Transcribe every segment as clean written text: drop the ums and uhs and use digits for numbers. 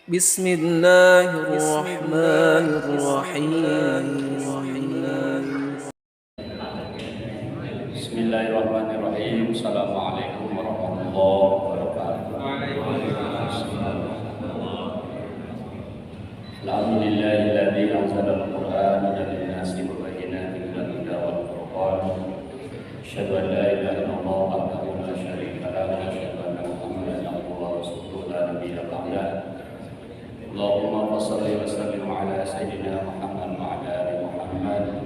بسم الله الرحمن الرحيم. Bismillahirrahmanirrahim. Assalamualaikum warahmatullahi wabarakatuh. Alhamdulillahilladzi anzala al-Qur'ana lin-nasi mubayyinatin lil-huda wal-furqan. Asyhadu an la ilaha illallah wahdahu la syarika lahu wa asyhadu anna Muhammadan abduhu wa rasuluhu la nabiyya ba'dahu. Allahumma shalli wa sallim ala sayyidina Muhammad wa ala ali Muhammad.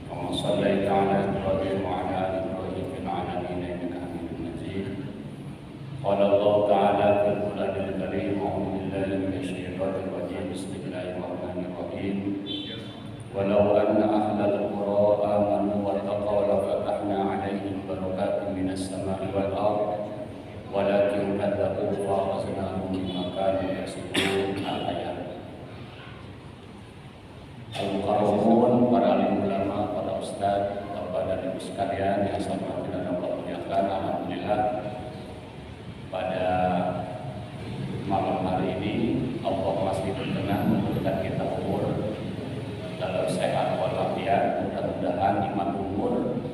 Kama shallaita ala Ibrahim wa ala ali Ibrahim fil alamin innaka Hamidum Majid. Qala Allah ta'ala fil Qur'anil Karim, a'udzu billahi minasy syaithanir rajim. Bismillahirrahmanirrahim. Walau anna ahlal qura amanu wattaqaw la fatahna 'alaihim barakatin minas sama'i wal ardh walakin kadzabu fa akhadnahum bima kanu yaksibun. Al-ayat. Al-mukarramun, para alim ulama, para ustaz, bapak dan ibu sekalian yang saya hormati dan Allah muliakan, alhamdulillah pada malam hari ini Allah masih berkenan memberikan kita umur dalam sehat walafiat. Mudah-mudahan nikmat umur,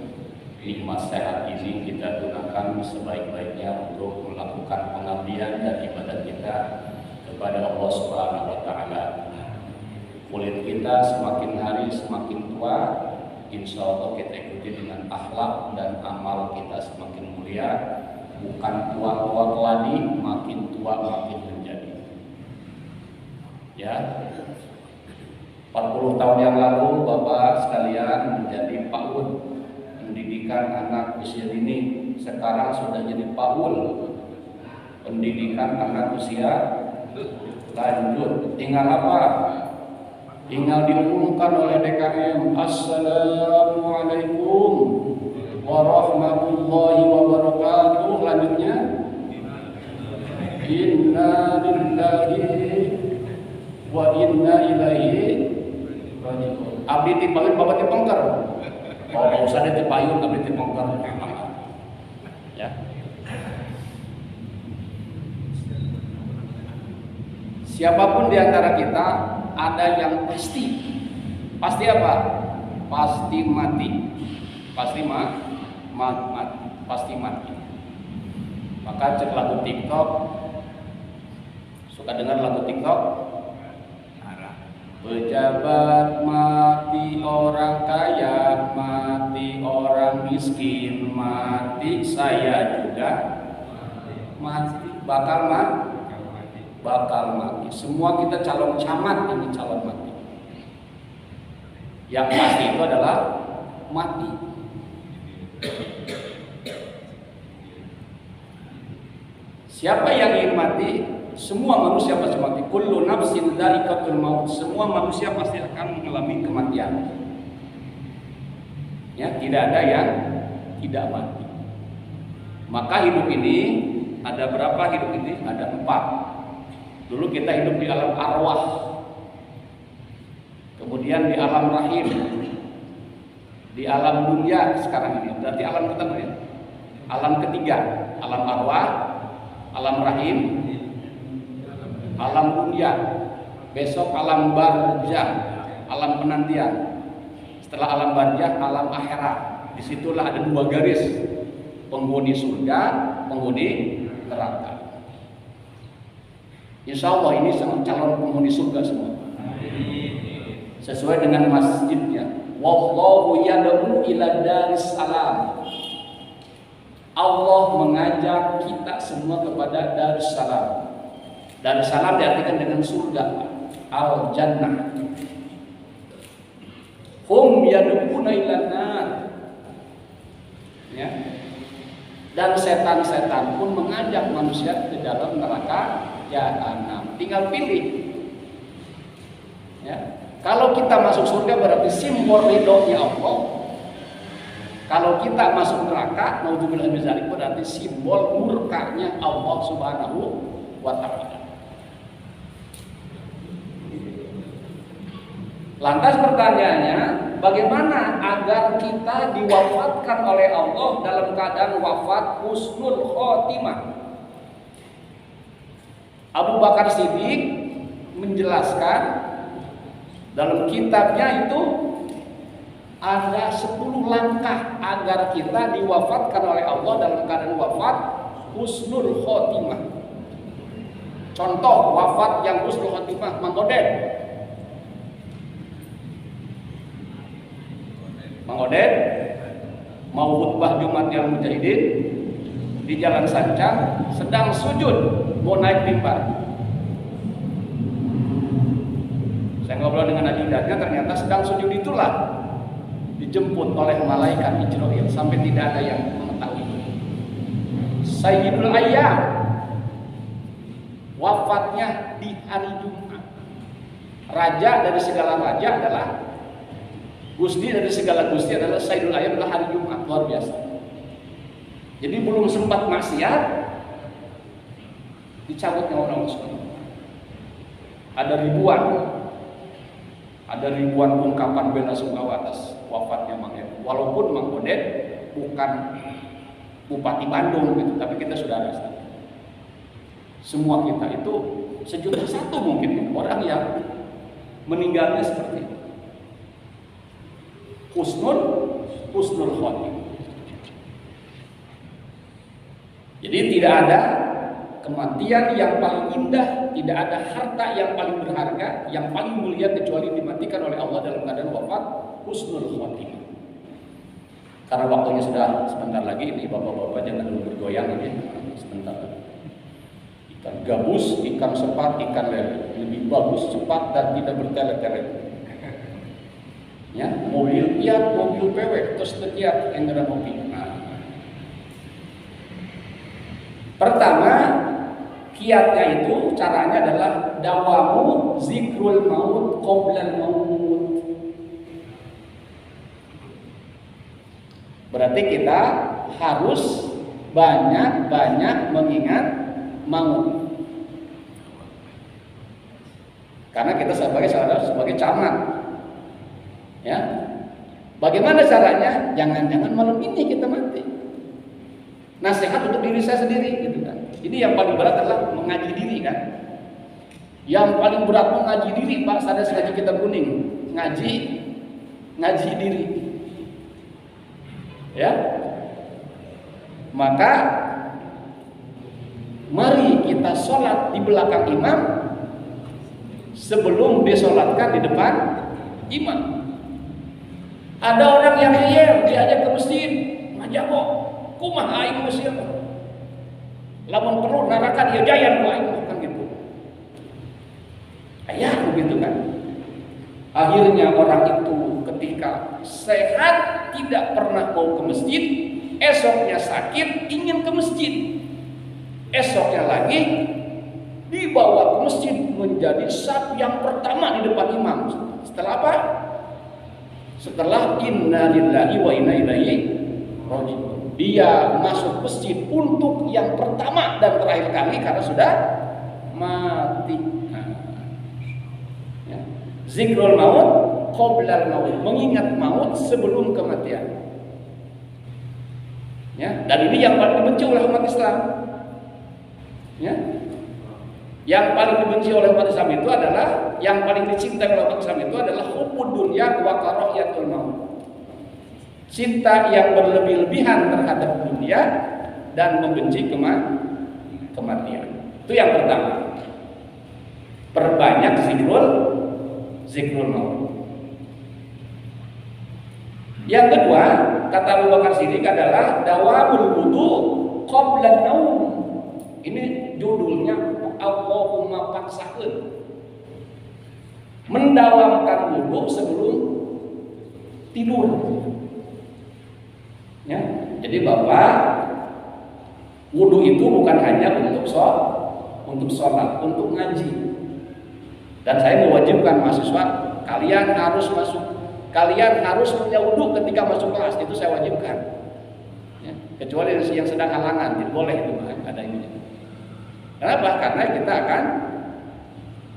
nikmat sehat ini kita gunakan sebaik-baiknya untuk melakukan pengabdian dan ibadah kita kepada Allah Subhanahu wa taala. Kulit kita semakin hari semakin tua, insya Allah kita ikuti dengan akhlak dan amal kita semakin mulia. Bukan tua-tua keladi, makin tua makin menjadi. Ya, 40 tahun yang lalu Bapak sekalian menjadi PAUD, pendidikan anak usia dini. Sekarang sudah jadi PAUL, pendidikan anak usia lanjut. Tinggal apa? Tinggal diumumkan oleh DKM, Assalamualaikum warahmatullahi wabarakatuh. Lanjutnya, Inna lillahi wa inna ilaihi raji'un. Abdi tipayun, bapak tipengker. Oh, nggak usah ada tipayun, abdi tipengker. Ya. Siapapun di antara kita ada yang pasti apa? Pasti mati. Pasti mati. Maka cek lagu TikTok, suka dengar lagu TikTok? Pejabat mati, orang kaya mati, orang miskin mati, saya juga mati, bakal mati. Semua kita calon camat, ini calon mati. Yang pasti itu adalah mati. Siapa yang ingin mati? Semua manusia pasti mati. Kullu nafsin dha'iqatul maut. Semua manusia pasti akan mengalami kematian. Ya, tidak ada yang tidak mati. Maka hidup ini ada berapa hidup ini? Ada 4. Dulu kita hidup di alam arwah, kemudian di alam rahim, di alam dunia sekarang ini. Berarti alam ketemu ya. Alam ketiga, alam arwah, alam rahim, alam dunia. Besok alam barzah, alam penantian. Setelah alam barzah, alam akhirat. Disitulah ada 2 garis, penghuni surga, penghuni neraka. Insya Allah ini sama calon penghuni surga semua. Sesuai dengan masjidnya. Wallahu yad'u ila daris salam. Allah mengajak kita semua kepada Darussalam. Darussalam diartikan dengan surga, al-jannah. Hum yad'una ilan nar. Ya. Dan setan-setan pun mengajak manusia ke dalam neraka jahanam. Tinggal pilih. Ya. Kalau kita masuk surga berarti simbol ridhonya Allah. Kalau kita masuk neraka, naudzubillah min dzalik, berarti simbol murkanya Allah Subhanahu wa taala. Lantas pertanyaannya, bagaimana agar kita diwafatkan oleh Allah dalam keadaan wafat husnul khotimah? Abu Bakar Siddiq menjelaskan dalam kitabnya itu ada 10 langkah agar kita diwafatkan oleh Allah dalam keadaan wafat husnul khotimah. Contoh wafat yang husnul khotimah, Mang Oden mau khutbah Jumat yang Mujahidin di Jalan Sancang, sedang sujud mau naik mimbar. Saya ngobrol dengan ajudannya, ternyata sedang sujud itulah dijemput oleh malaikat Jibril sampai tidak ada yang mengetahui. Sayyidul Ayyam wafatnya di hari Jumat. Raja dari segala raja adalah Gusti dari segala Gusti adalah Sayyidul Ayyam adalah hari Jumat, luar biasa. Jadi belum sempat maksiat dicabutnya orang Muslim. Ada ribuan ungkapan bela sungkawa atas wafatnya Mang Odet. Walaupun Mang Odet bukan Bupati Bandung gitu, tapi kita saudara. Semua kita itu 1.100.000 mungkin orang yang meninggalnya seperti itu. Husnul khotimah. Jadi tidak ada kematian yang paling indah, tidak ada harta yang paling berharga, yang paling mulia kecuali dimatikan oleh Allah dalam keadaan wafat husnul khotimah. Karena waktunya sudah sebentar lagi, ini bapak-bapak jangan dulu bergoyang ini sebentar. Ikan gabus, ikan sepat, ikan lele lebih bagus, cepat dan tidak bertele-tele. Ya, mobil Fiat, mobil PW, terus setiap enggak mobil. Pertama, kiatnya itu caranya adalah dawamu zikrul maut qoblal maut. Berarti kita harus banyak-banyak mengingat maut. Karena kita sebagai camat. Ya. Bagaimana caranya? Jangan-jangan malam ini kita mati. Nasihat untuk diri saya sendiri gitu kan. Ini yang paling berat adalah mengaji diri kan. Yang paling berat mengaji diri, Pak, sadar ngaji kitab kuning. Ngaji diri. Ya. Maka mari kita sholat di belakang imam sebelum disolatkan di depan imam. Ada orang yang ngeyel diajak ke masjid, ngajak kok. Kumaha aing musir. Lamun perlu narakan ya jayan ku aing kan gitu. Ayah begitu kan. Akhirnya orang itu ketika sehat tidak pernah mau ke masjid, esoknya sakit ingin ke masjid. Esoknya lagi dibawa ke masjid menjadi saf yang pertama di depan imam. Setelah apa? Setelah inna lillahi wa inna ilaihi raji'un. Dia masuk masjid untuk yang pertama dan terakhir kali karena sudah mati. Ya. Zikrul maut qoblal maut, mengingat maut sebelum kematian. Ya, dan ini yang paling dibenci oleh umat Islam. Ya. Yang paling dibenci oleh umat Islam itu adalah, yang paling dicintai oleh umat Islam itu adalah hubbud dunya wa karahiyatul maut. Cinta yang berlebih-lebihan terhadap dunia dan membenci kematian. Itu yang pertama. Perbanyak zikrul maut. Yang kedua, kata Abu Bakar Siddiq adalah dawamul wudu qabla naum. Ini judulnya Allahumma paksakeun. Mendawamkan wudu sebelum tidur. Ya, jadi Bapak, wudu itu bukan hanya untuk sholat, untuk ngaji. Dan saya mewajibkan mahasiswa, kalian harus punya wudu ketika masuk kelas, itu saya wajibkan. Ya, kecuali yang sedang halangan, tidak boleh itu ada ini. Kenapa? Karena kita akan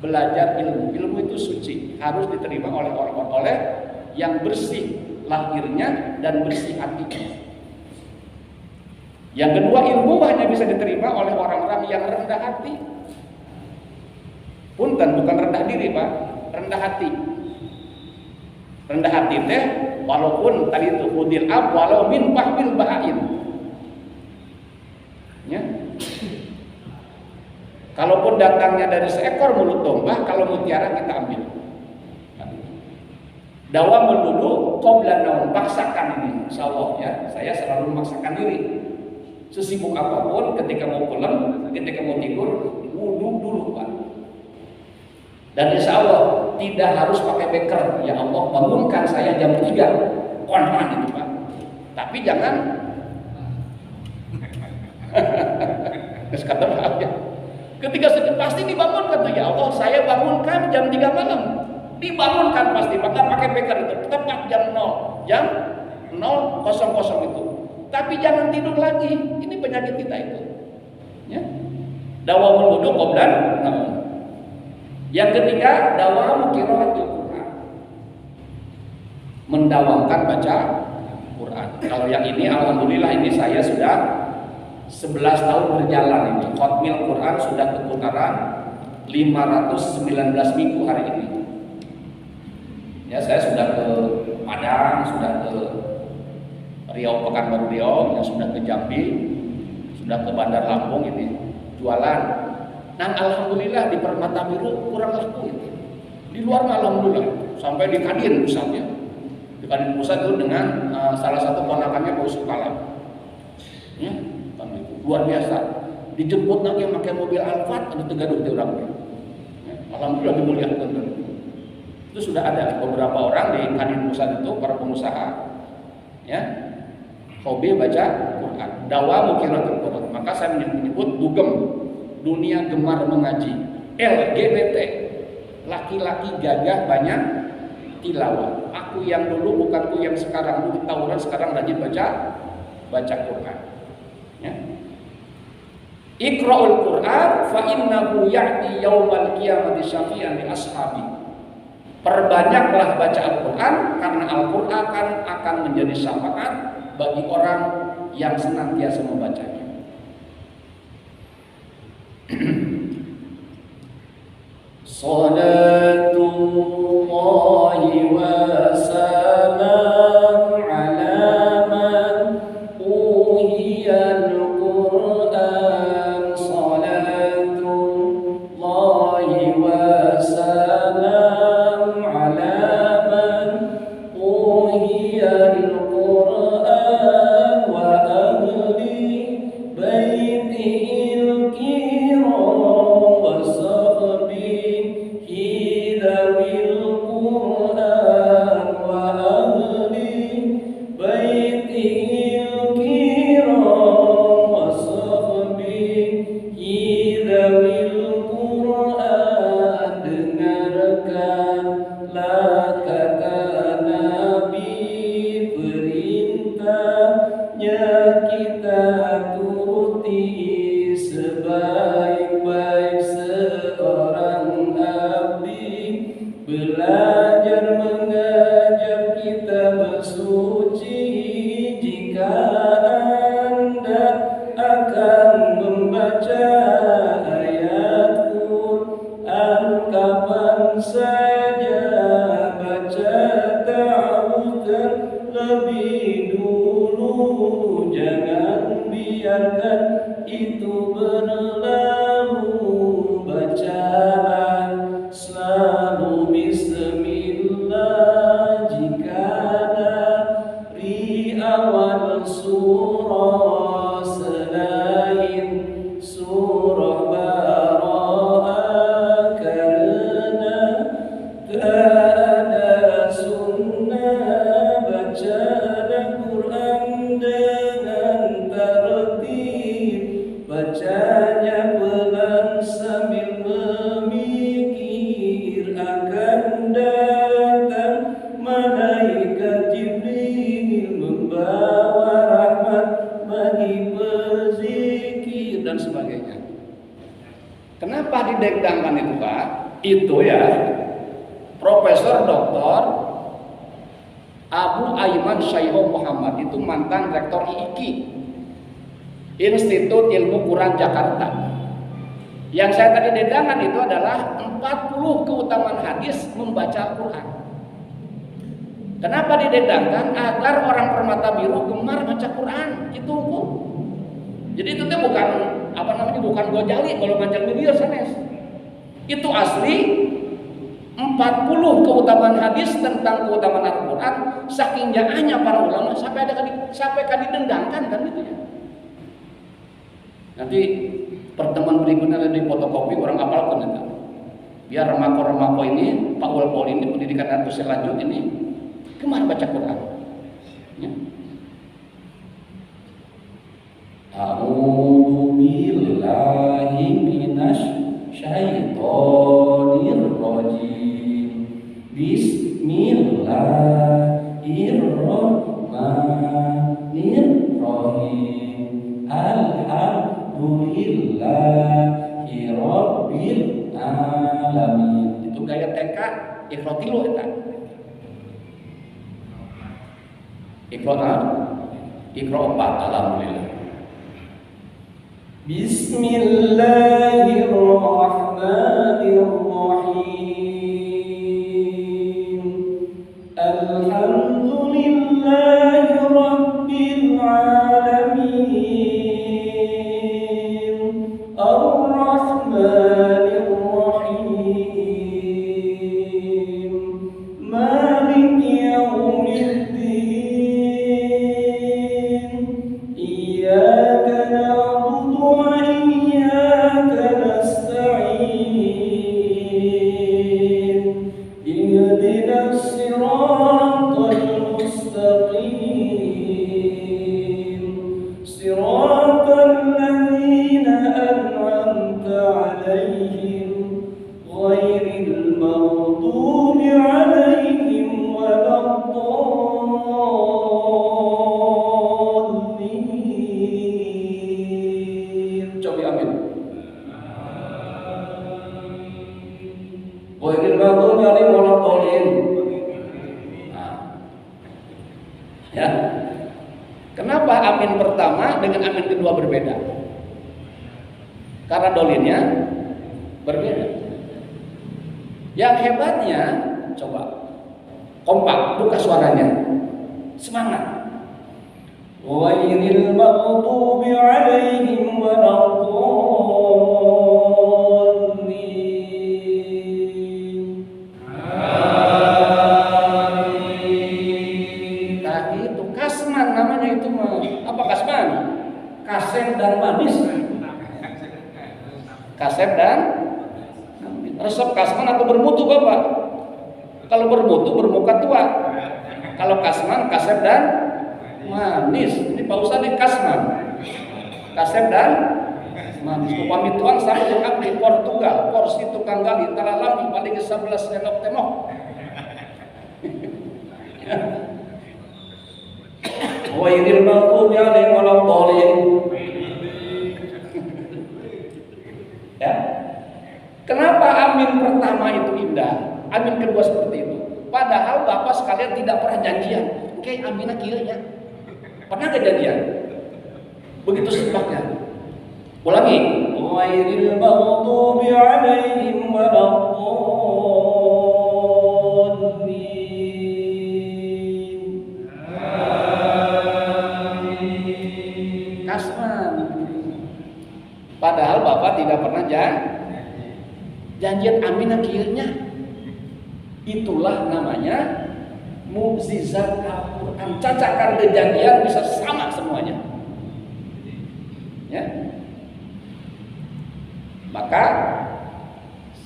belajar ilmu. Ilmu itu suci, harus diterima oleh yang bersih lahirnya dan bersih hatinya. Yang kedua, ilmu hanya bisa diterima oleh orang-orang yang rendah hati. punten, bukan rendah diri Pak, rendah hati. Rendah hati teh walaupun tadi itu udil ab walau min fahbil bahain. Ya. Kalaupun datangnya dari seekor mulut domba, kalau mutiara kita ambil. Dawamul wudu qabla naum, paksakan ini. Insyaallah ya, saya selalu memaksakan diri. Sesibuk apapun ketika mau pulang, ketika mau tidur, wudu dulu Pak. Dan insya Allah tidak harus pakai beker. Ya Allah bangunkan saya jam 3. Konman itu Pak. Tapi jangan ketika pasti dibangunkan tuh, ya Allah saya bangunkan jam 3 malam. Dibangunkan pasti, maka pakai beker itu tepat jam 0 itu. Tapi jangan tidur lagi. Ini penyakit kita itu. Ya. Dawamul wudu qablan. Yang ketiga, dawamu qiraatul Quran. Mendawamkan baca Quran. Kalau yang ini alhamdulillah ini saya sudah 11 tahun berjalan ini. Khatmil Quran sudah keputaran 519 minggu hari ini. Ya, saya sudah ke Padang, sudah ke Riau, Pekanbaru Riau, yang sudah ke Jambi, sudah ke Bandar Lampung ini jualan. Nah alhamdulillah di Permata Biru kurang laku itu. Di luar alhamdulillah sampai di Kadin pusatnya. Di Kadin pusat itu dengan salah satu ponakannya Pak Sukalam. Ya, luar biasa. Dijemput lagi pakai mobil Alphard, ada tegaduh di orangnya. Ya, alhamdulillah dimuliakan. Itu sudah ada beberapa orang di Kadin pusat itu para pengusaha, ya, hobi baca Quran. Dawamu qiraatul Quran. Maka saya menyebut dugem. Dunia gemar mengaji. LGBT, laki-laki gagah banyak tilawah. Aku yang dulu bukanku yang sekarang, dulu tawuran sekarang rajin baca Quran. Ya. Iqra'ul Quran fa innahu ya'ti yaumal qiyamati syafi'an li ashabi. Perbanyaklah baca Al-Quran karena Al-Quran akan menjadi syafaat bagi orang yang senantiasa membacanya. Salatullahi wa salam ala man uhiyal Quran. Salatullahi wa salam ala man uhiyal Quran wa ahli baitihil kiram wa sahbihi dawil Quran wa ahli baitihil kiram wa sahbihi dawil Quran. Dengarkanlah kata Nabi, perintahnya kita turuti sebaik-baik seorang abdi. Belajar mengajar kita bersuci. Jika Anda akan membaca ayat Quran kapan saja, baca ta'awudz terlebih dulu. Jangan biarkan itu berlalu. Bacalah selalu bismillah jika dari awal surah selain surah Bara'ah, karena tak ada sunnah. Bacalah Quran dengan tertib, bacanya pelan sambil memikir akan datang malaikat Jibril membawa rahmat bagi pezikir dan sebagainya. Kenapa didengdangkan itu Pak? Itu ya Profesor Dr. Abu Aiman Syaiho Muhammad, itu mantan rektor IIKI, Institut Ilmu Quran Jakarta. Yang saya tadi dendangkan itu adalah 40 keutamaan hadis membaca Al-Quran. Kenapa didendangkan? Agar orang permata biru gemar baca Quran. Itu hukum. Jadi itu tuh bukan bukan gojali kalau ngajar miliar sanes. Itu asli 40 keutamaan hadis tentang keutamaan Al-Quran, saking jaahnya para ulama sampai didendangkan kan gitu ya. Nanti pertemuan berikutnya ada di fotokopi orang apalkan itu. Biar remako-remako ini, Pak Walpol ini pendidikan atau selanjut ini gemar baca Quran. Ya. A'udzu billahi minasy syaithanir rajim. Bismillahirrahmanirrahim. Alhamdulillahi rabbil alamin. Itu gaya TK ikhrotilu eta. Ikhro 4 alhamdulillah. Bismillahirrahmanirrahim. Alhamdulillahi rabbil alamin. Ar-Rahmanir Rahim. Maliki yaumiddin. Iyyaka na'budu wa iyyaka nasta'in. Ihdinas siratal mustaqim. Siratal ladzina an'amta 'alaihim ghairil maghdubi 'alaihim waladdallin. Coba amin. Ghairil maghdubi 'alaihim waladdallin. Nah. Ya. Kenapa amin pertama dengan amin kedua berbeda? Karena dolinnya berbeda. Yang hebatnya, coba kompak, buka suaranya, semangat. Ghairil maghdubi 'alaihim waladdallin. Amin. Nah itu kasman namanya itu mah. Apa kasman? Kasep dan manis. Kasep dan resep kasman atau bermutu Bapak? Kalau bermutu bermuka tua. Kalau kasman, kasep dan manis. Ini Pak Ustadz di kasman, kasep dan manis. Upami tuan sama dengan di Portugal, porsi tukang gali talalami paling 11 senok temok. Ghairil maghdubi 'alaihim waladdallin. Ya. Kenapa amin pertama itu indah, amin kedua seperti itu? Padahal Bapak sekalian tidak pernah janjian. Oke, aminah kieu nya. Pernah gak janjian? Begitu sebabnya. Ulangi. Ghairil maghdubi 'alaihim waladdallin. Kasman. Padahal Bapak tidak pernah janjian aminah kieunya. Itulah namanya mukjizat Al-Quran. Cacakan janjian bisa sama semuanya. Ya. Maka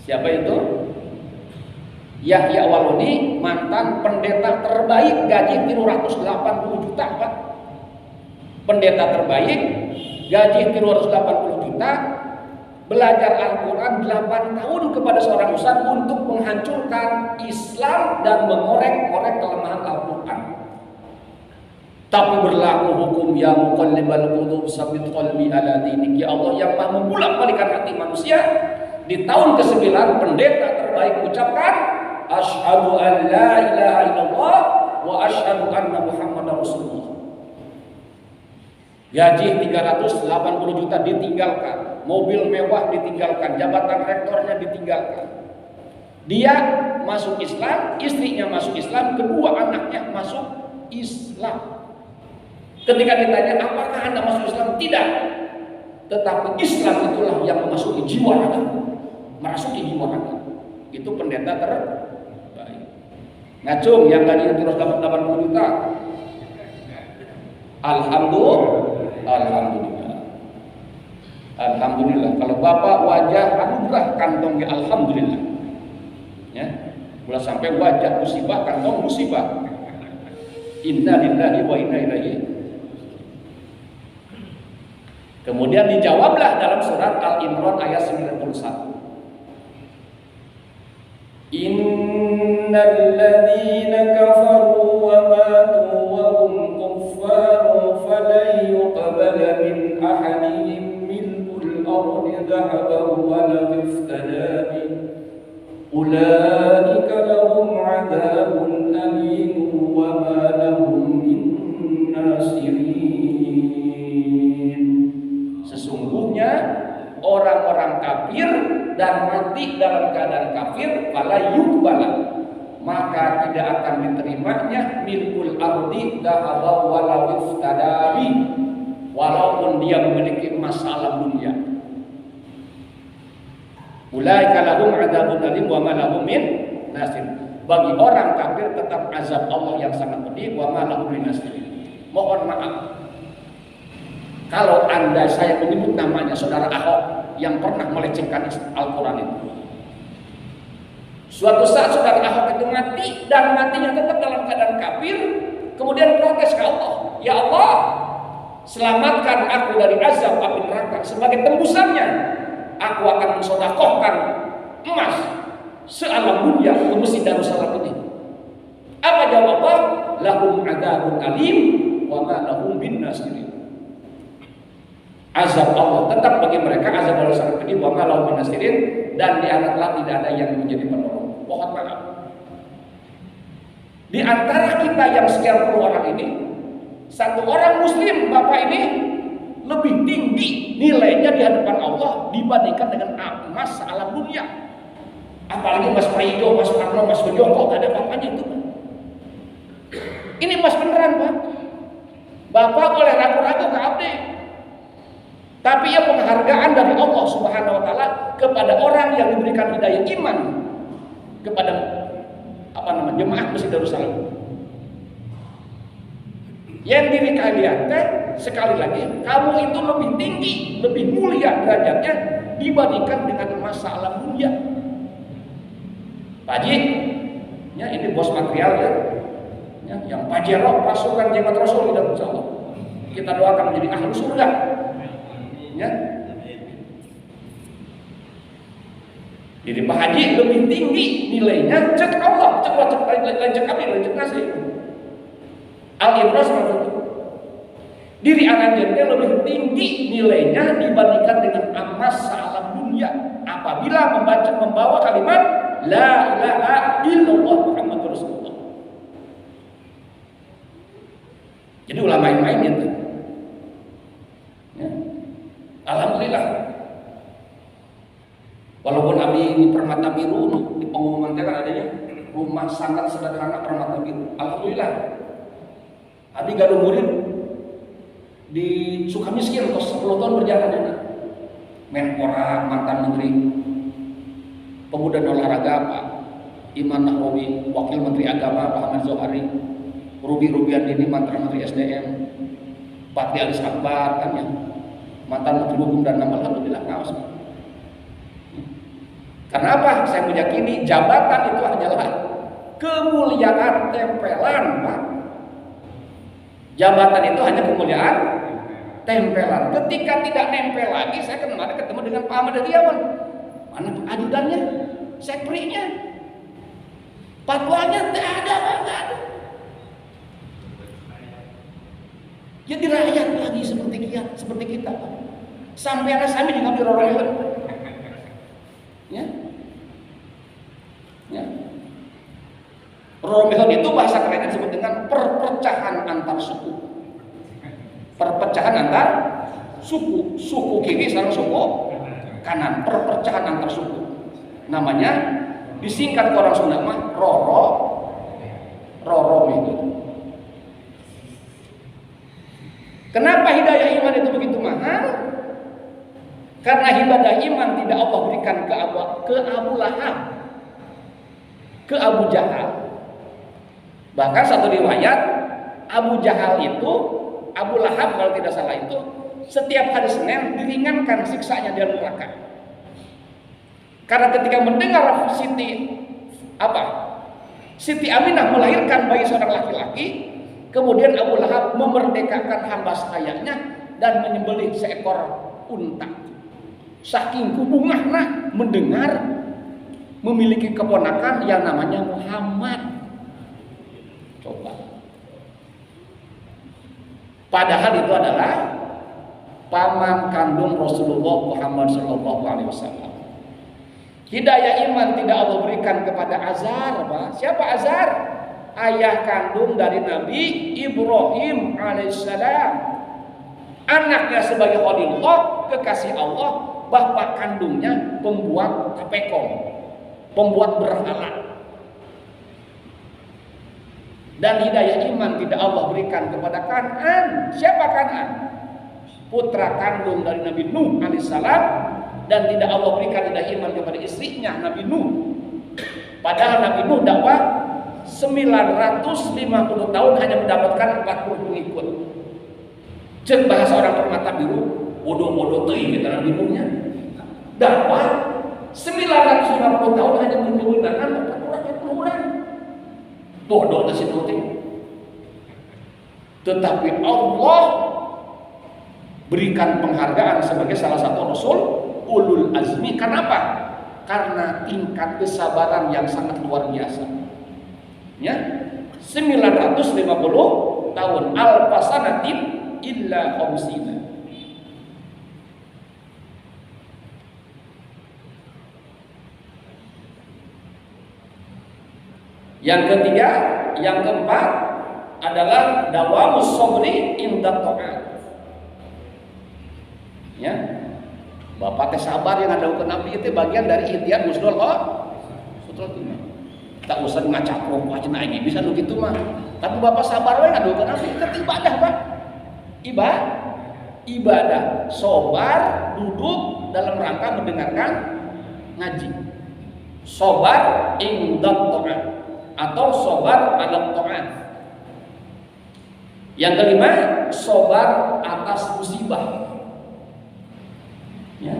siapa itu? Yahya Waluni, mantan pendeta terbaik, gaji 380 juta, Pak. Pendeta terbaik, gaji 380 juta. Belajar Al-Quran 8 tahun kepada seorang ustaz untuk menghancurkan Islam dan mengorek-orek kelemahan Al-Quran. Tapi berlaku hukum ya muqallibal qulub sabit qalbi ala dinik. Ya Allah yang maha membolak-balikan hati manusia. Di tahun ke-9 pendeta terbaik ucapkan asyhadu an la ilaha illallah wa asyhadu anna Muhammadar Rasulullah. Gaji 380 juta ditinggalkan, mobil mewah ditinggalkan, jabatan rektornya ditinggalkan. Dia masuk Islam, istrinya masuk Islam, kedua anaknya masuk Islam. Ketika ditanya, apakah Anda masuk Islam? Tidak. Tetapi Islam itulah yang memasuki jiwa Anda. Merasuki jiwa Anda. Itu pendeta terbaik. Ngacung yang gajinya terus dapat 80 juta. Alhamdulillah. Alhamdulillah. Kalau Bapak wajah anugerah kantongnya alhamdulillah. Ya. Mulai sampai wajah musibah, kantong musibah. Inna lillahi wa inna ilaihi. Kemudian dijawablah dalam surat Al-Imran ayat 91. Innal ladzina kafaru wa matu wa hum kuffaru falan yuqbala min ahadihim mil'ul ardi dhahaban wa law iftada bih ulaika lahum 'adzabun alim wa ma lahum min nasirin. Sesungguhnya orang-orang kafir dan mati dalam keadaan kafir fala yuqbala, maka tidak akan diterimanya milkul ardi dhahaba walau iftadabi, walaupun dia memiliki emas alam dunia. Ulaika lahum adzabun alim wa ma lahum min nasir. Bagi orang kafir tetap azab Allah yang sangat pedih, wa ma lahum min nasir. Mohon maaf kalau Anda saya menyebut namanya saudara Ahok yang pernah melecehkan Al-Quran itu. Suatu saat saudara Ahok itu mati dan matinya tetap dalam keadaan kafir, kemudian protes ke Allah, ya Allah, selamatkan aku dari azab api neraka. Sebagai tembusannya, aku akan mensedekahkan emas sealam dunia untuk Masjid Darussalam ini. Apa jawab Allah? Lahum adzabun alim wa ma lahum bin nasirin. Azab Allah tetap bagi mereka, azab Allah sangat pedih, wa ma lahum min nasirin, dan di akhirat tidak ada yang menjadi penolong. Mohon maaf. Di antara kita yang sekian puluh orang ini, satu orang muslim Bapak ini lebih tinggi nilainya di hadapan Allah dibandingkan dengan emas alam dunia. Apalagi Mas Paido, Mas Parno, Mas Bejoko, gak ada apa-apanya itu. Ini emas beneran Pak. Bapak boleh ragu-ragu ke abdi, tapi ya penghargaan dari Allah Subhanahu wa taala kepada orang yang diberikan hidayah iman kepada jemaah Masjid Darussalam. Yang diri kalian sekali lagi, kamu itu lebih tinggi, lebih mulia derajatnya dibandingkan dengan masa alam dunia. Pak Haji, ya ini bos material ya, yang Pajero pasukan jemaat Rasul dan insyaallah kita doakan menjadi ahli surga. Ya. Jadi Pak Haji lebih tinggi nilainya cek Allah, cek nasi. Al-Imran seperti itu. Diri aranjennya lebih tinggi nilainya dibandingkan dengan emas alam dunia apabila membawa kalimat la ilaha illallah Muhammadur Rasulullah. Jadi ulah main-main itu. Ya. Alhamdulillah. Walaupun Abi di Permata Biru di pengumuman kan adanya rumah sangat sederhana Permata Biru. Alhamdulillah. Abi gaduh murid di Sukamiskin atau 10 tahun berjalan ya. Menpora, mantan menteri pemuda dan olahraga Pak Iman Nahrawi, wakil menteri agama Pak Ahmad Zohari, Ruby Rubiandini mantan menteri SDM, Pak Alis Akbar kan ya, mantan menteri hukum dan HAM. Alhamdulillah ngawas. Karena apa? Saya meyakini jabatan itu hanyalah kemuliaan tempelan Pak. Jabatan itu hanya kemuliaan tempelan. Ketika tidak nempel lagi, saya kemarin ketemu dengan Pak Ahmad Heriawan. Mana ajudannya? Sekprinya? Fatwanya tidak ada, enggak ada. Jadi rakyat lagi seperti kita. Sampai anak kami juga dirorong. Ya. Ya. Romehon itu bahasa kerennya disebut dengan perpecahan antar suku. Perpecahan antar suku. Suku kiri sama suku kanan. Perpecahan antar suku. Namanya Disingkat ke orang Sunda mah Roro gitu. Kenapa hidayah iman itu begitu mahal? Karena ibadah iman tidak Allah berikan ke Abu Lahab, ke Abu Jahal. Bahkan satu riwayat Abu Jahal itu, Abu Lahab kalau tidak salah itu, setiap hari Senin diringankan siksanya di neraka. Karena ketika mendengar Siti Aminah melahirkan bayi seorang laki-laki, kemudian Abu Lahab memerdekakan hamba sayanya dan menyembelih seekor unta. Saking kubungahna mendengar memiliki keponakan yang namanya Muhammad. Coba. Padahal itu adalah paman kandung Rasulullah Muhammad SAW. Hidayah iman tidak Allah berikan kepada Azar, Pak. Siapa Azar? Ayah kandung dari Nabi Ibrahim alaihissalam. Anaknya sebagai Khalilullah, kekasih Allah. Bapak kandungnya pembuat tapekong, pembuat berhala. Dan hidayah iman tidak Allah berikan kepada Kan'an. Siapa Kan'an? Putra kandung dari Nabi Nuh alaihissalam. Dan tidak Allah berikan hidayah iman kepada istrinya Nabi Nuh. Padahal Nabi Nuh dakwah 950 tahun hanya mendapatkan 40 pengikut. Cek bahasa orang permata biru, bodoh-bodoh teuing kita Nabi Nuhnya. Dakwah 950 tahun hanya menggunakan 40 orang. Bodoh di situ. Tetapi Allah berikan penghargaan sebagai salah satu rasul ulul azmi. Kenapa? Karena tingkat kesabaran yang sangat luar biasa. Ya, 950 tahun al-fasanatin illa khamsina. Yang ketiga, yang keempat adalah dawamus sabri inda ta'at. Ya. Bapak teh sabar yang ada ke Nabi itu bagian dari ikhtiar musnul khotimah. Tak usah ngacaprok aja naik bisa nu kitu mah. Tapi Bapak sabar we ngadu ke Nabi itu ibadah, Pak. Ibadah, sabar duduk dalam rangka mendengarkan ngaji. Sabar indat ta'at atau sabar ala ta'at. Yang kelima, sabar atas musibah. Ya.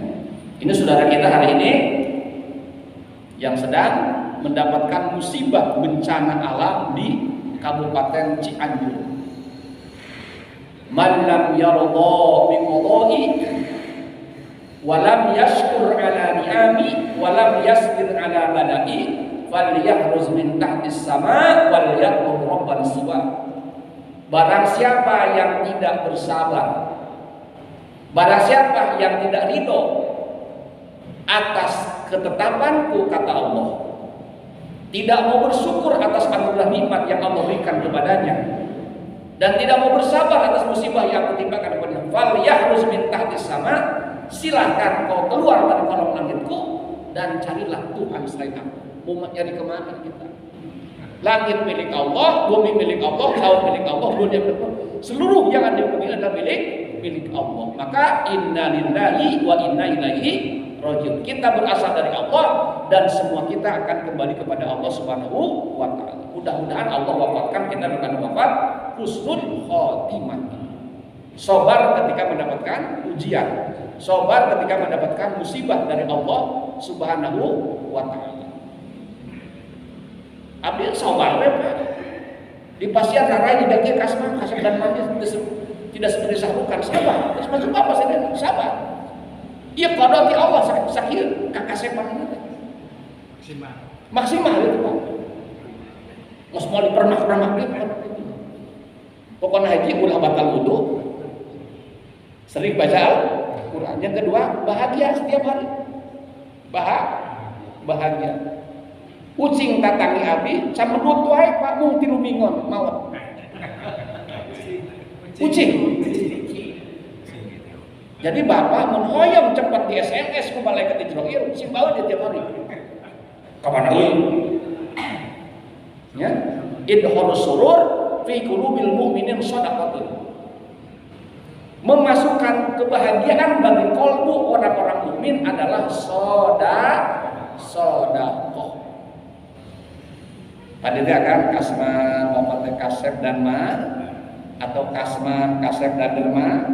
Ini saudara kita hari ini yang sedang mendapatkan musibah bencana alam di Kabupaten Cianjur. Man lam yarda bi qada'i wa lam yashkur ala ni'ami wa lam yasbir ala bala'i falyahruz min tahtis sama wal yatlub rabban siwa. Barang siapa yang tidak bersabar, barang siapa yang tidak ridho atas ketetapanku, kata Allah, tidak mau bersyukur atas anugerah nikmat yang Allah berikan kepadanya, dan tidak mau bersabar atas musibah yang kutimpakan kepadanya, fal yahruz min tahtis sama, silakan kau keluar dari kolong langitku dan carilah Tuhan selain aku. Mau nyari kemana kita? Langit milik Allah, bumi milik Allah, laut milik Allah, dunia milik Allah. Seluruh yang ada di bumi adalah milik Allah. Maka inna lillahi wa inna ilaihi raji'un. Kita berasal dari Allah dan semua kita akan kembali kepada Allah Subhanahu wa taala. Mudah-mudahan Allah wafatkan kita dengan wafat husnul khotimah. Sabar ketika mendapatkan ujian, sabar ketika mendapatkan musibah dari Allah Subhanahu wa taala. Abdi sabar Pak. Di pasien rarai didaki kasman kasar dan mandi tidak seperti sahukan, sabar. Terus masuk apa saja? Sabar. Iya qadati Allah sakit kakasepan ini. Maksimal itu Pak. Mas mau dipermak-permak gitu. Pokoknya haji ulah batal wudu. Sering baca Al-Qur'an. Yang kedua, bahagia setiap hari. Bahagia. Kucing tatangi abi samedut wae Pak mung tilu mingon maot. Kucing. Jadi Bapak mun hoyong cepat di SMS ku malaikat Jibril sing bawa dia tiap hari. Kamana euy? Ya, idhorus surur fi qulubil mu'minin shadaqatun. Memasukkan kebahagiaan bagi kalbu orang-orang mukmin adalah sedekah. Tadi akan kasma bapak kasep dan ma atau kasma kasep dan derma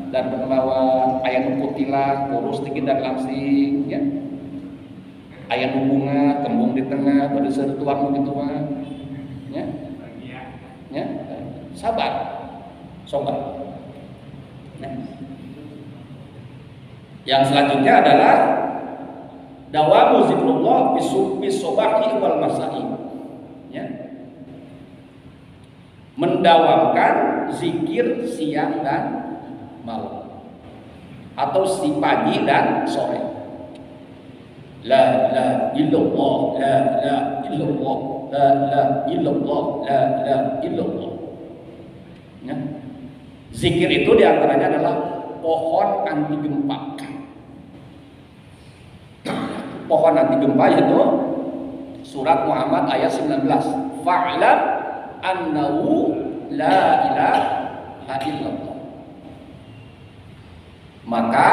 dan berbawa ayat kutilah kurus tinggi dan langsing ya. Ayat bunga kembung di tengah pada serutuan gitu mah. Ya. Ya. Sabar. Nah. Yang selanjutnya adalah dawamu zikrullah bis subahi wal masai. Ya. Mendawamkan zikir siang dan malam atau si pagi dan sore. La illallah, la illallah, la illallah, la illallah. Ya. Zikir itu diantaranya adalah pohon anti gempa. Pohon anti gempa yaitu surat Muhammad ayat 19. Fa'lam annahu la ilaha illallah. Maka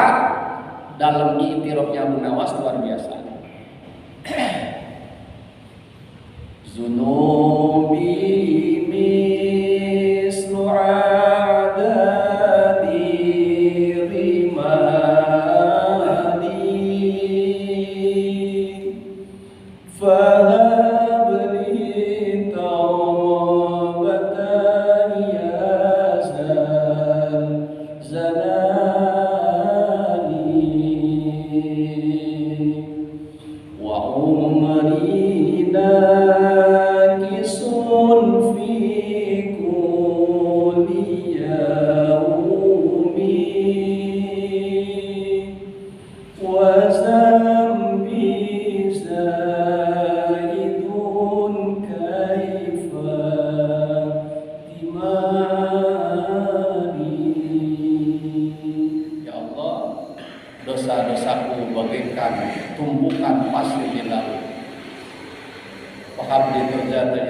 dalam i'tirafnya Abu Nawas luar biasa. Zunubi mislu dosa-dosaku bagaikan tumpukan pasir di laut. Fahabli terjadi.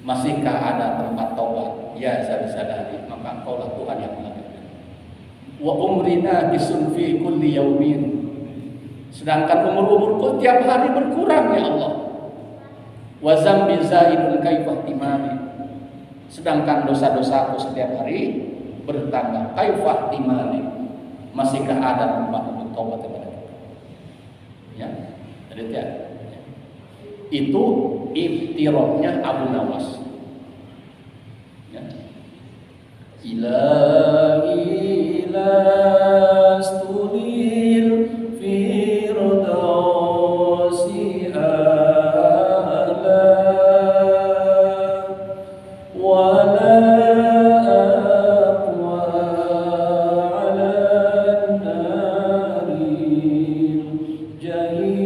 Masihkah ada tempat taubat? Ya zadali, maka Engkaulah Tuhan yang mengabulkan. Wa umrina bisun fi kulli yaumin. Sedangkan umur-umurku tiap hari berkurang ya Allah. Wa zambi zaidun kaifah timami. Sedangkan dosa-dosaku setiap hari bertambah. Kaifah timami. Masihkah ada tempat untuk taubat kepada kita? Ya, jadi ya. Itu iftirahnya Abu Nawas. Ya. Ilahi lastunil firdausi a'la wala aqwa ala naril jahim.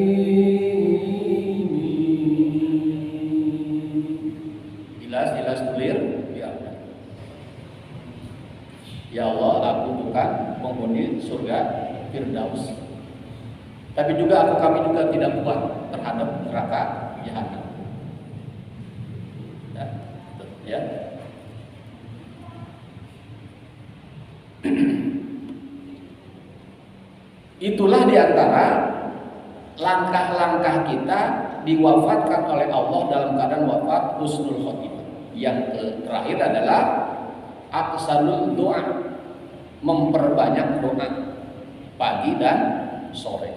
Ilas clear ya. Ya Allah, aku bukan penghuni surga Firdaus. Tapi juga kami juga tidak kuat terhadap neraka jahanam. Ya. Itulah diantara langkah-langkah kita diwafatkan oleh Allah dalam keadaan wafat husnul khotimah. Yang terakhir adalah aqsalul doa, memperbanyak doa pagi dan sore.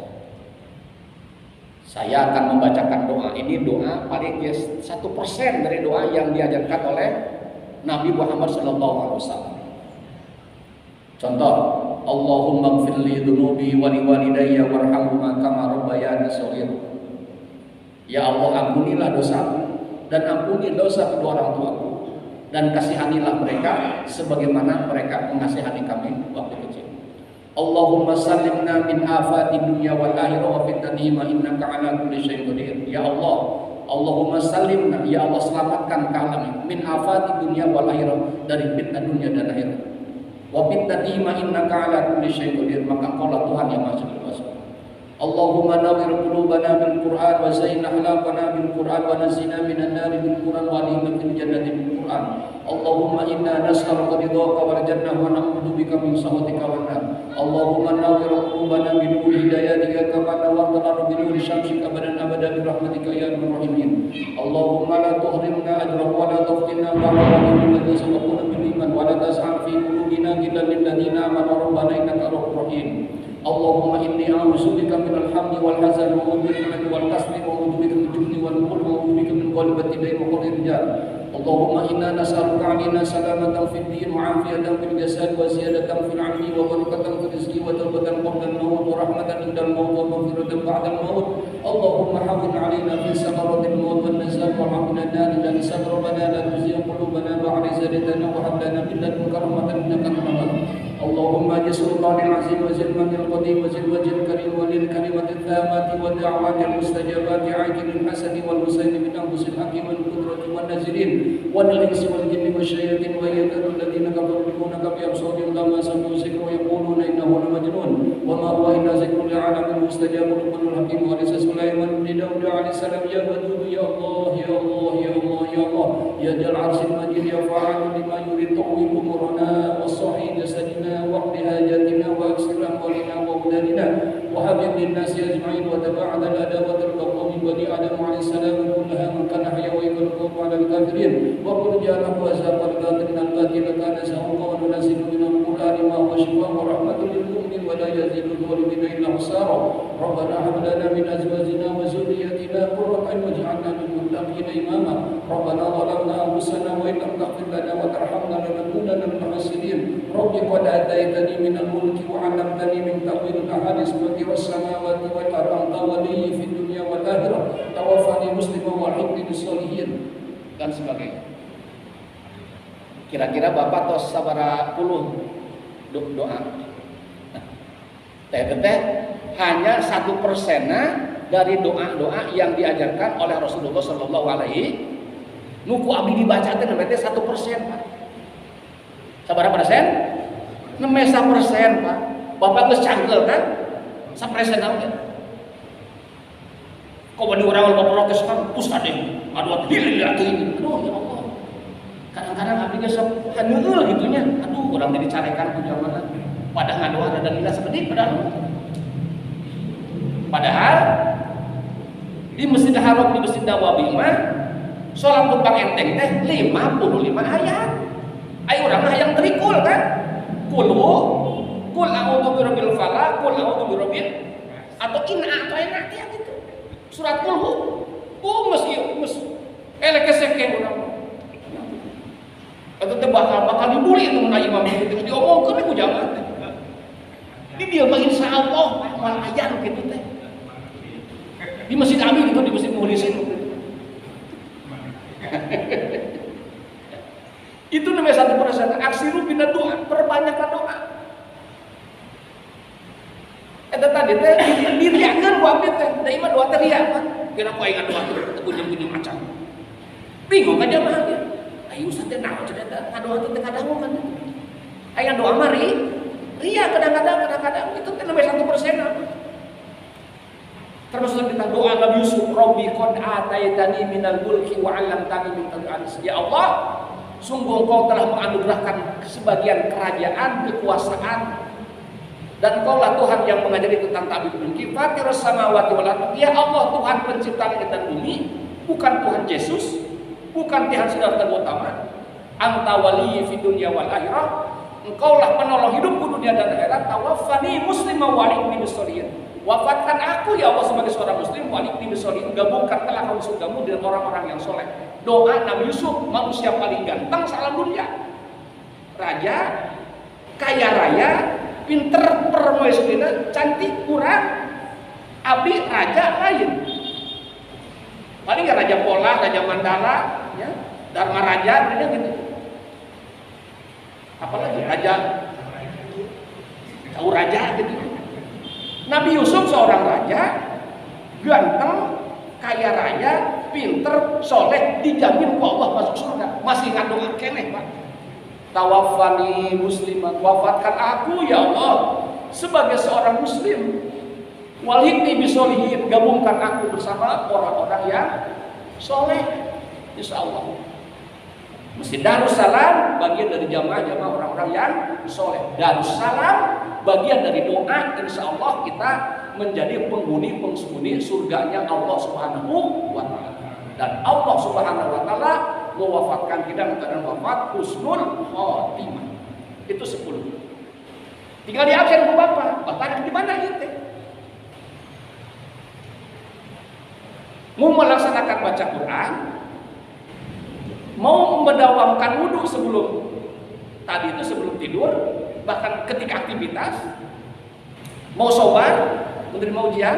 Saya akan membacakan doa ini, doa paling 1% dari doa yang diajarkan oleh Nabi Muhammad SAW. Contoh, Allahumma gfirli dhunubi wa liwalidayya warhamhuma kama rabbayani shaghira. Ya Allah, ampunilah dosaku dan ampuni dosa kedua orang tuaku, dan kasihanilah mereka sebagaimana mereka mengasihani kami waktu kecil. Allahumma sallimna min afati dunya wal akhirah wa fitnatihima innaka ala kulli syai'in qadir. Ya Allah, Allahumma sallimna, ya Allah selamatkan kami min afati dunya wal akhirah, dari fitnah dunia dan akhirat. Wa fitnatihima innaka ala kulli syai'in qadir, maka Engkaulah Tuhan yang Maha Kuasa. Allahumma nawwir qulubana bil Qur'an wa zayyinna akhlaqana bil Qur'an wa nazzina minan nari bil Qur'an wa alhimna fil jannati bil Qur'an. Allahumma inna nas'aluka ridhaka wal jannah wa na'udzu bika min sakhatika wan nar. Allahumma nawwir qulubana bi nuri hidayatika kama nawwarta lana bi nuri syamsika abadan abada bi rahmatika ya arhamar rahimin. Allahumma la tuhrimna ajrahu wa la taftinna ba'dahu min ladzi sabaquna bil iman wa la tas'al fi qulubina ghillan lil ladzina amanu rabbana innaka ra'ufur rahim. Allahumma inni a'udzubika minal hammi wal hazani wa a'udzubika wal kasli wa a'udzubika min jubni wal bukhli wa a'udzubika min ghalabati dayn wa qahri rijal. Allahumma inna nas'aluka 'alaina salamatan fid din wa 'afiyatan fil jasad wa ziyadatan fil 'ilmi wa barakatan fil rizqi wa tawbatan qabla al-maut wa rahmatan indal maut wa maghfiratan ba'da al-maut. Allahumma hawwin 'alaina fi sakaratil maut wan nazar wa 'afina an-nar dan sabrana la tuzigh qulubana ba'da idh hadaytana wa hab lana min ladunka rahmatan innaka antal wahhab. Allahumma bisultanil azim wa zilmatil qadim wa zil wajhil karim wa lil kalimatil thamati wa da'watil mustajabati 'ajilil hasani wal husaini min anfusil hakim wal qudrati wan nazirin wa lil insi wal jinni wasyayatin wa yadhurul ladzina kafaru yunaka bi absarihim lamma sami'u zikra yaquluna innahu lamajnun wa ma huwa illa zikrun lil alamin mustajabun qulul hakim wa lisa sulaiman bin daud alaihi salam ya wadud ya Allah ya Allah ya Allah ya Allah ya jal arsil majid ya fa'al lima yurid ta'wil umurana was sahih sajina waqti hajatina wa aksir amwalina wa udalina wa habib linnasi ajma'in wa taba'ad al-adawat al-baqwa min bani adam alaihi salam kullaha man kana hayya wa yakunu ala al-kafirin wa qul ja'ala wa zaqal qatina al-batil kana sawqa wa nunazzilu min al-qur'ani ma huwa shifa wa rahmatun lil mu'minin wa la yazidu al-zalimina illa khasara. Rabbana hab lana min azwajina wa dhurriyyatina qurrata a'yun waj'alna lil muttaqina imama. Rabbana zalamna anfusana wa in lam taghfir lana wa tarhamna lanakunanna minal khasirin. Rabbi qad ataitani minal mulki wa 'allamtani min ta'wil al-ahadits fatiras samawati wal ardi anta waliyyi fid dunya wal akhirah tawaffani musliman wa alhiqni bis sholihin dan sebagainya. Kira-kira Bapak tos sabaraha puluh doa. Teh hanya 1% dari doa-doa yang diajarkan oleh Rasulullah sallallahu alaihi nuku abdi dibaca teh berarti 1%, Pak. Sabaraha persen? 1%, Pak. Bapak geus cangkel kan? 1% aja. Kok bade urang protes kan ustaz deh. Aduh pilih lagi. Aduh ya Allah. Kadang-kadang abdi geus haneul gitunya. Aduh urang teh dicarekan ku jamaah. Padahal ngadoa ada lila seperti padahal di Masjidil Haram di Masjid Nabawi mah salat tumpang enteng teh 55 ayat. Ai urang mah hayang trikul kan? Kul a'udzu birabbil falaq, kul a'udzu birabbil atau inna atau enak ya gitu. Surat kul mes eleke seke urang. Eta teh bakal dibully itu mun imam itu diomongkeun ku jamaah teh. Di dia mah insyaallah mal ayat kitu teh. Di Masjid Abi gitu, di Masjid Muhlisin. Itu namanya 1%. Aksiru bina doa, perbanyakkan doa. Eta tadi teh diriakeun ku abdi teh, da imah doa teh ria mah. Kira ku aing doa teh kunjung-kunjung macam. Bingung aja mah dia. Ayo ustaz teh naon cenah ngadoa teh kadang kan. Aing doa mah ria kadang-kadang itu teh namanya 1%. Termasuk kita doa Nabi Yusuf, Rabbi qad ataitani minal mulki wa 'allamtani min ta'wil. Ya Allah, sungguh Engkau telah menganugerahkan sebagian kerajaan, kekuasaan, dan Engkaulah Tuhan yang mengajari tentang ta'wil mulki. Fatiras samawati wal ardi. Ya Allah, Tuhan pencipta langit dan bumi, bukan Tuhan Yesus, bukan Tuhan Siddhartha Gautama. Anta waliyyi fid dunya wal akhirah. Engkaulah penolong hidupku dunia dan akhirat. Tawaffani musliman wa alhiqni bis sholihin. Wafatkan aku ya Allah sebagai seorang muslim, walhiqni bis sholihin. Gabungkanlah engkau surgamu dengan orang-orang yang soleh. Doa Nabi Yusuf, manusia paling ganteng salam dunia. Raja, kaya raya, pinter, permaisurinya, cantik, kurang. Abdi raja lain. Paling ya Raja Pola, Raja Mandala, ya, Dharma Raja, gitu. Apalagi raja tahu raja gitu. Nabi Yusuf seorang raja, ganteng, kaya raya, pinter, soleh, dijamin ku Allah masuk surga. Masih ngadoa keneh, Pak. Tawaffani musliman, wafatkan aku ya Allah sebagai seorang muslim, Walhikni bisolihin, gabungkan aku bersama orang-orang yang soleh, insya Allah. Masjid Darussalam bagian dari jamaah-jamaah orang-orang yang soleh. Darussalam bagian dari doa, insya Allah kita menjadi penghuni surganya Allah Subhanahu wa Ta'ala. Dan Allah Subhanahu wa Ta'ala mewafatkan kita dengan wafat husnul khotimah. Itu 10. Tinggal di absen bu bapak. Bapak di mana gitu? Mau melaksanakan baca Quran, mau mendawamkan wudhu sebelum tidur, bahkan ketika aktivitas, mau sobat, menerima ujian,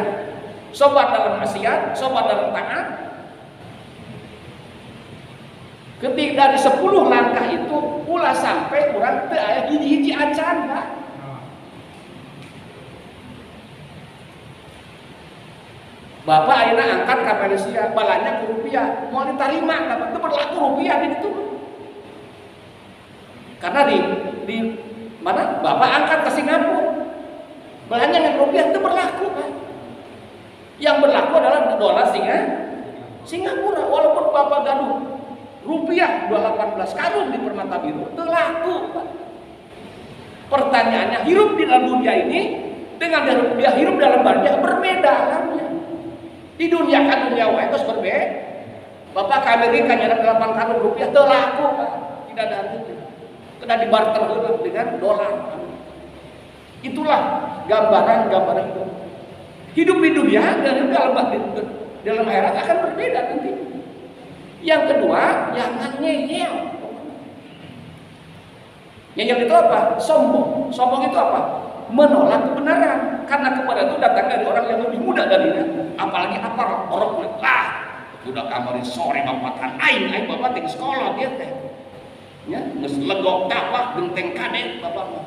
sobat dalam maksiat, sobat dalam taat. Ketika dari 10 langkah itu ulah sampai kurang teu aya hiji-hiji acan, Pak. Bapak ayeuna angkat ka Malaysia, balanya ku rupiah, mau diterima, tapi itu berlaku rupiah di itu. Karena di mana? Bapak angkat ke Singapura, balanya dengan rupiah itu berlaku, Pak. Yang berlaku adalah dolar Singapura, walaupun Bapak gaduh rupiah 218 karung di Permata Biru, itu laku, Pak. Pertanyaannya, hidup di dalam dunia ini dengan dia hidup dalam dunia berbeda alamnya. Di dunia kan dunia wae terus berbeda. Bapak ke Amerika nyadap 8 karung rupiah itu laku, Pak. Tidak ada artinya. Kena dibarter dengan dolar. Itulah gambaran itu. Hidup di dunia dan dalam akhirat akan berbeda nanti. Yang kedua, jangan ngeyel. Ngeyel itu apa? Sombong. Sombong itu apa? Menolak kebenaran. Karena kebenaran itu datang dari orang yang lebih muda darinya. Apalagi apa? Orang lah. Udah kamarin sore bapatan aing bapak tinggal sekolah dia teh. Ya, geus legok dakwah genteng kade bapak mah.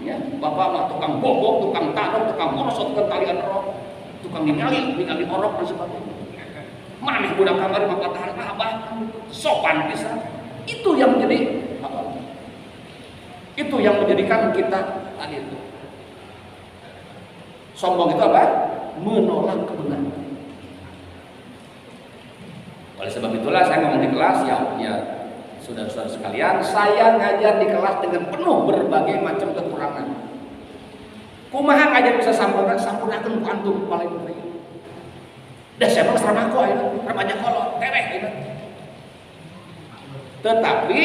Ya, bapak mah tukang bobok, tukang taruh, tukang morosot, tukang talian rok, tukang ningali orok dan sebagainya. Mana budak kamar bapak tahan abah sopan pisan. Itu yang menjadi apa? Itu yang menjadikan kita tadi itu. Sombong itu apa? Menolak kebenaran. Oleh sebab itulah saya ngomong di kelas ya saudara-saudara sekalian, saya ngajar di kelas dengan penuh berbagai macam kekurangan. Kumaha ngajar bisa sampurnakeun ku antum paling penting. Dah saya mah serama aku ayeuna, remaja kolot, tereh gitu. Tetapi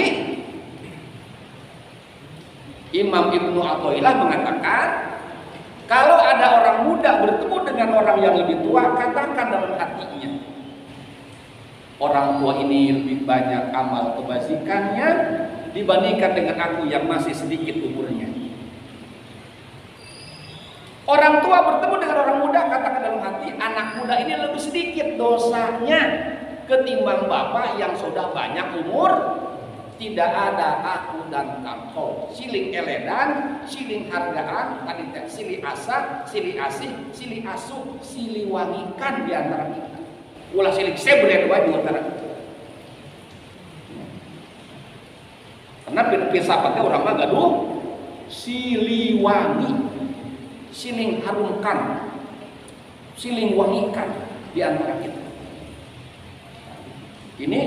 Imam Ibnu Athaillah mengatakan, kalau ada orang muda bertemu dengan orang yang lebih tua, katakan dalam hatinya, orang tua ini lebih banyak amal kebajikannya dibandingkan dengan aku yang masih sedikit umurnya. Orang tua bertemu dengan orang muda, katakan dalam hati, anak muda ini lebih sedikit dosanya ketimbang bapak yang sudah banyak umur. Tidak ada aku dan engkau, siling eledan, siling hargaan, tadi teh silih asa, silih asih, silih asuh, silih wangikan di antara kita. Ulah siling sebre dua di antara kita. Karena filsafatnya orang mah gaduh silih wangi, siling harumkan, siling wangikan di antara kita. Ini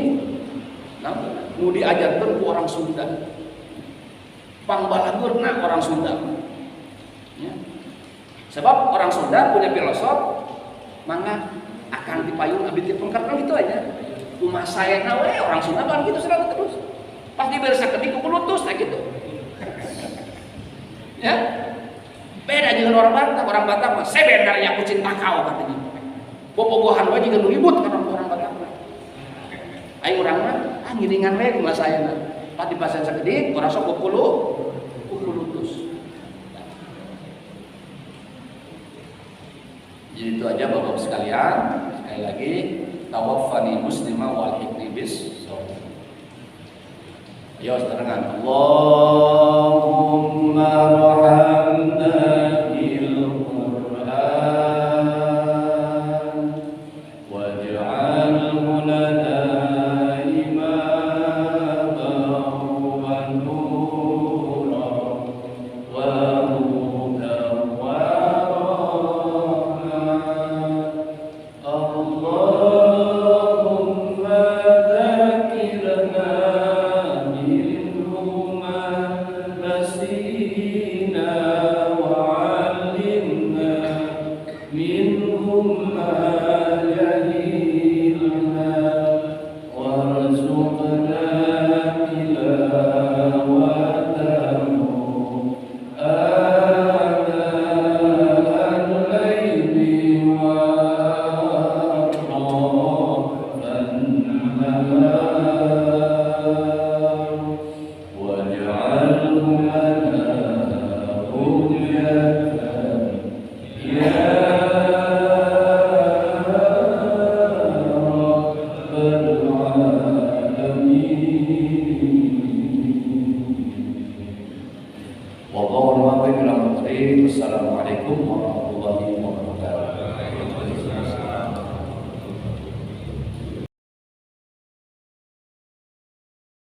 mau diajarkan ke orang Sunda, pangbalageurna orang Sunda. Ya. Sebab orang Sunda punya filosof, mangga akan dipayung abdi teh pengkat kan gitu aja. Kumaha saena we orang Sunda kan gitu selalu terus. Pasti beresakeun di kulutus kayak gitu. Ya. Beda dengan orang Batak. Orang Batak mah sebenarnya aku cinta kau katanya. Bobogohan wae juga ribut kan orang Batak. Aing urang mah ngiringan we kumaha saena. Pas di pasar sagede orang sok kulutus. Jadi itu aja Bapak sekalian. Sekali lagi, tawaffani muslimah wal hikmi bis. Ayo serengan. Allahumma rahamna bil Qur'an waj'alhu lana imaman wa nuran wa hudan wa منهم ما جهلنا وارزقنا تلاوته